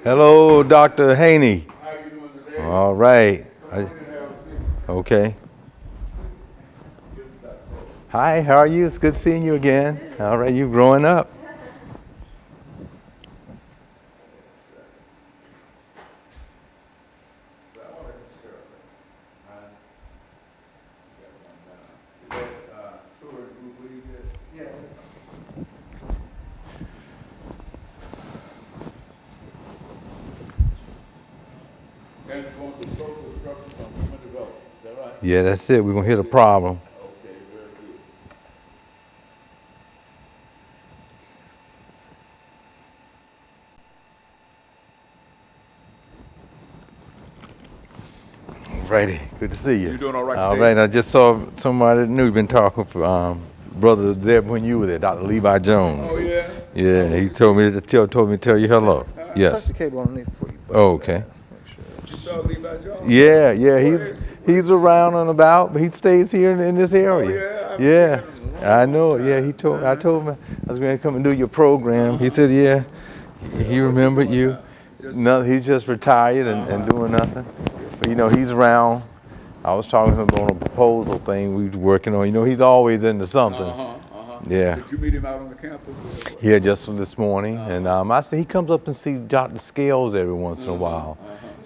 Hello, Dr. Haney. How you doing today? All right. Come on in and have a seat. Okay. Hi, how are you? It's good seeing you again. All right, you growing up. Influence of social structures on human development. Is that right? Yeah, that's it. We're going to hit a problem. Okay, very good. Righty. Good to see you. You doing all right All today? right. I just saw somebody new. You've been talking for brother there when you were there, Dr. Levi Jones. Oh, yeah? Yeah, he told me to tell you hello. Yes. Touch the cable underneath for you. Oh, okay. You saw Levi Jones? Yeah, yeah. He's around and about, but he stays here in this area. Oh, yeah? Yeah. I know. Yeah, I told him I was going to come and do your program. He said, yeah. He remembered you. No, he's just retired and doing nothing. But you know, he's around. I was talking to him on a proposal thing we were working on. You know, he's always into something. Yeah. Did you meet him out on the campus? Yeah, just this morning. And I said he comes up and sees Dr. Scales every once in a while.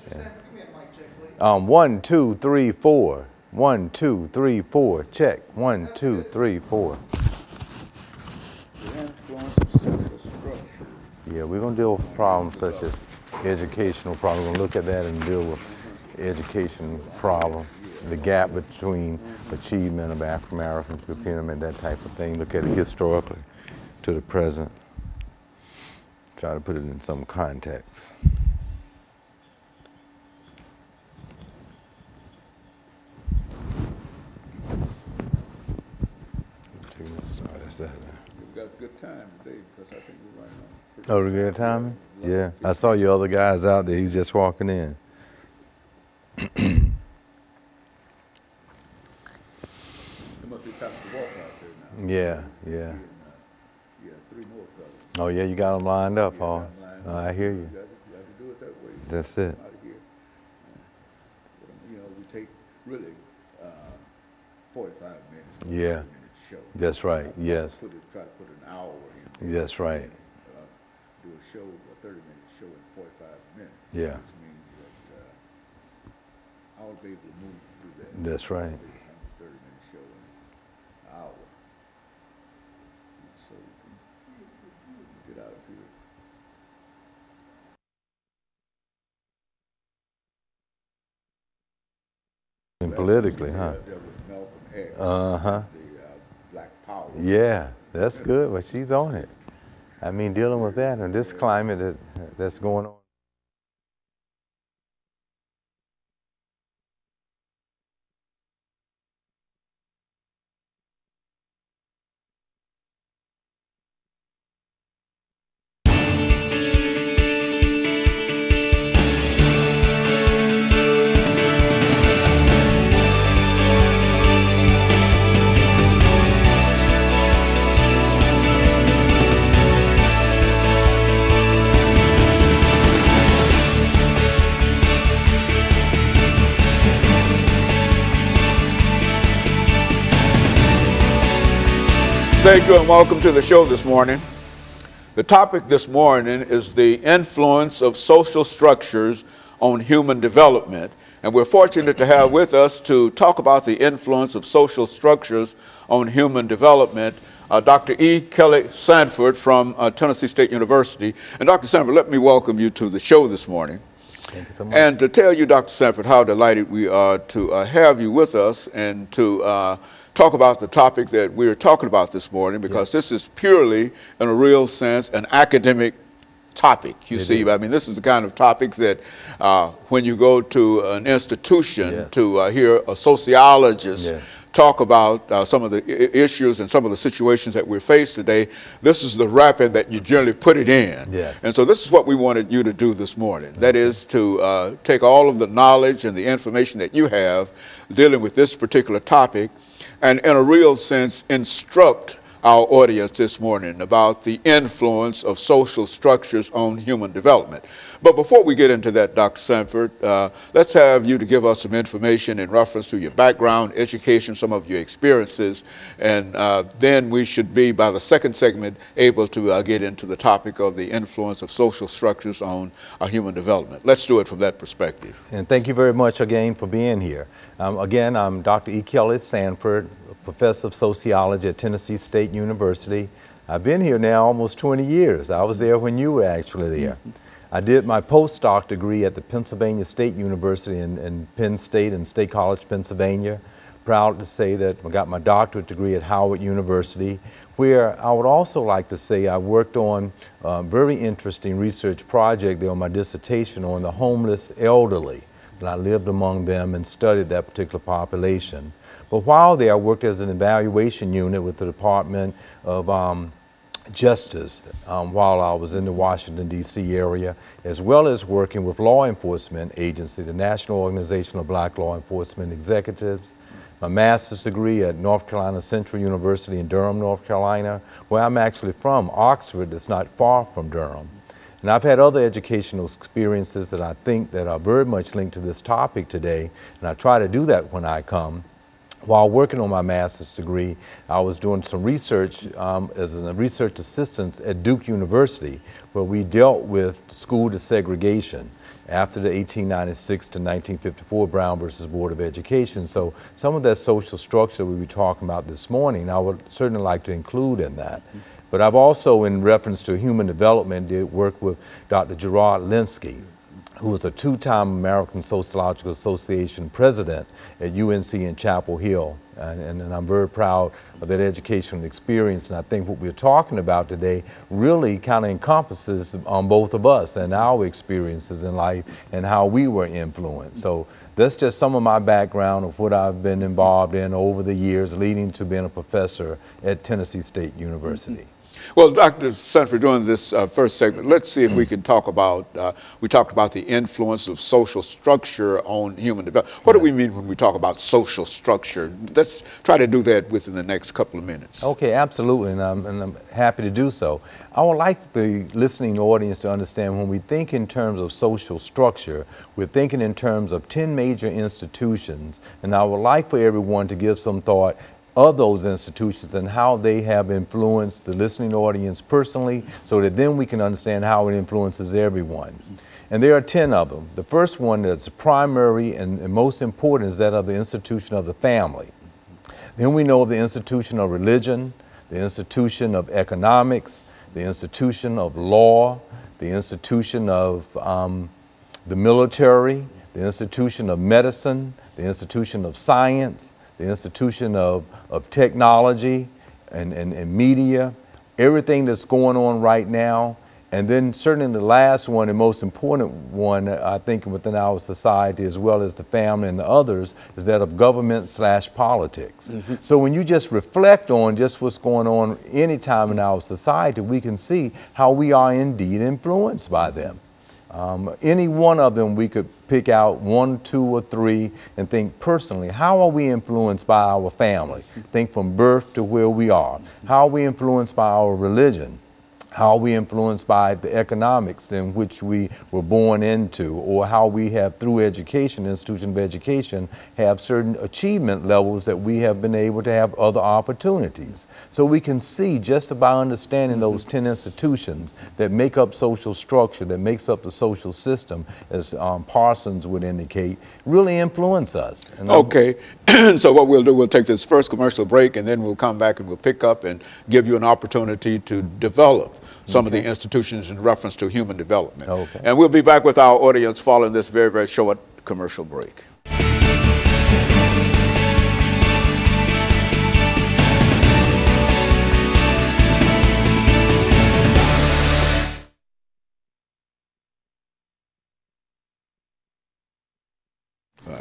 Give me a mic check, please. 1, 2, 3, 4. 1, 2, 3, 4. Check. 1, 2, 3, 4. The influence of social structure. Yeah, we're going to deal with problems such as educational problems. We're going to look at that and deal with education problem, the gap between achievement of African Americans, European Americans, that type of thing. Look at it historically to the present. Try to put it in some context. We've got a good time today because I think we're right on. Oh, the good timing? Yeah. I saw your other guys out there. He's just walking in. There must be time to walk out there now. Yeah, yeah. Yeah, 3 more fellas. Oh, yeah, you got them lined up, Yeah, Paul. got 'em lined up. I hear you. You got to do it that way. That's it. Out of here. You know, we take really 45 minutes. For Yeah. a 30-minute show. That's right, yes. Try to put an hour in. That's right. Do a show, a 30-minute show in 45 minutes. Yeah. Which means that I'll be able to move through that. That's right. I'll be able to have a 30-minute show in an hour. So we can get out of here. And politically, huh? There was Malcolm X. Uh-huh. The Black Power. Yeah, that's good, but she's on it. I mean, dealing with that and this climate that's going on. Thank you and welcome to the show this morning. The topic this morning is the influence of social structures on human development. And we're fortunate to have with us to talk about the influence of social structures on human development, Dr. EKSanford8 from Tennessee State University. And Dr. Sanford, let me welcome you to the show this morning. Thank you so much. And to tell you, Dr. Sanford, how delighted we are to have you with us and to talk about the topic that we're talking about this morning, because this is purely, in a real sense, an academic topic. You see, I mean, this is the kind of topic that when you go to an institution to hear a sociologist talk about some of the issues and some of the situations that we're faced today, this is the wrapping that you generally put it in. And so this is what we wanted you to do this morning. That is to take all of the knowledge and the information that you have dealing with this particular topic and in a real sense instruct our audience this morning about the influence of social structures on human development. But before we get into that, Dr. Sanford, let's have you to give us some information in reference to your background, education, some of your experiences, and then we should be, by the second segment, able to get into the topic of the influence of social structures on human development. Let's do it from that perspective. And thank you very much again for being here. Again, I'm Dr. EKSanford8, Professor of Sociology at Tennessee State University. I've been here now almost 20 years. I was there when you were actually there. I did my postdoc degree at the Pennsylvania State University in Penn State and State College, Pennsylvania. Proud to say that I got my doctorate degree at Howard University, where I would also like to say I worked on a very interesting research project there on my dissertation on the homeless elderly. And I lived among them and studied that particular population. But while there, I worked as an evaluation unit with the Department of Justice while I was in the Washington, D.C. area, as well as working with law enforcement agency, the National Organization of Black Law Enforcement Executives. My master's degree at North Carolina Central University in Durham, North Carolina, where I'm actually from, Oxford, that's not far from Durham. And I've had other educational experiences that I think that are very much linked to this topic today, and I try to do that when I come. While working on my master's degree, I was doing some research as a research assistant at Duke University, where we dealt with school desegregation after the 1896 to 1954 Brown versus Board of Education. So some of that social structure we'll be talking about this morning, I would certainly like to include in that. But I've also, in reference to human development, did work with Dr. Gerard Linsky, who was a two-time American Sociological Association president at UNC in Chapel Hill. And I'm very proud of that educational experience. And I think what we're talking about today really kind of encompasses on both of us and our experiences in life and how we were influenced. So that's just some of my background of what I've been involved in over the years, leading to being a professor at Tennessee State University. Well, Dr. Sanford, during this first segment, let's see if we can talk about, we talked about the influence of social structure on human development. What do we mean when we talk about social structure? Let's try to do that within the next couple of minutes. Okay, absolutely, and I'm happy to do so. I would like the listening audience to understand when we think in terms of social structure, we're thinking in terms of 10 major institutions, and I would like for everyone to give some thought of those institutions and how they have influenced the listening audience personally, so that then we can understand how it influences everyone. And there are 10 of them. The first one that's primary and most important is that of the institution of the family. Then we know of the institution of religion, the institution of economics, the institution of law, the institution of the military, the institution of medicine, the institution of science, the institution of technology and media, everything that's going on right now. And then certainly the last one, the most important one, I think within our society, as well as the family and the others, is that of government/politics. So when you just reflect on just what's going on any time in our society, we can see how we are indeed influenced by them. Any one of them we could pick out 1, 2, or 3 and think personally, how are we influenced by our family? Think from birth to where we are. How are we influenced by our religion? How are we influenced by the economics in which we were born into, or how we have, through education, institution of education, have certain achievement levels that we have been able to have other opportunities. So we can see just by understanding those 10 institutions that make up social structure, that makes up the social system, as Parsons would indicate, really influence us. And okay, so what we'll do, we'll take this first commercial break, and then we'll come back and we'll pick up and give you an opportunity to develop some of the institutions in reference to human development. And we'll be back with our audience following this very, very short commercial break.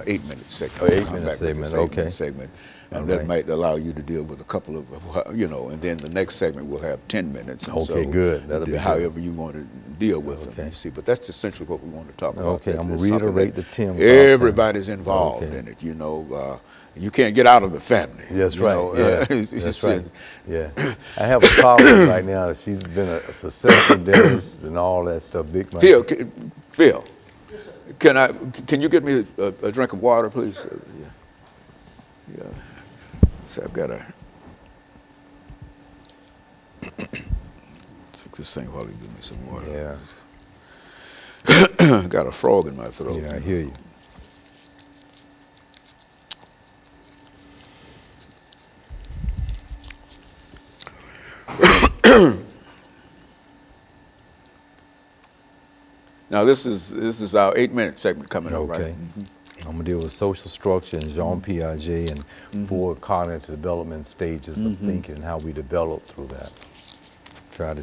8-minute segment. Oh, We'll 8-minute come back with segment, this 8-minute okay. segment. And All that right. might allow you to deal with a couple of, and then the next segment will have 10 minutes. And Okay, good. That'll be good. however you want to deal with them, Okay. you see. But that's essentially what we want to talk about. Okay, That I'm is gonna something reiterate that the Tim. everybody's involved Okay. in it, you know. You can't get out of the family. That's you right. know. Yeah, It's that's just, right. Yeah, I have a colleague right now that she's been a successful dentist and all that stuff. Big money. Phil, can you get me a drink of water, please? Yeah. So I've got to take this thing while you give me some water. Yeah. Got a frog in my throat. Yeah, I hear you. Now this is our 8-minute segment coming up, right? Okay. I'm gonna deal with social structure and Jean Piaget and 4 cognitive development stages of thinking and how we develop through that. Try to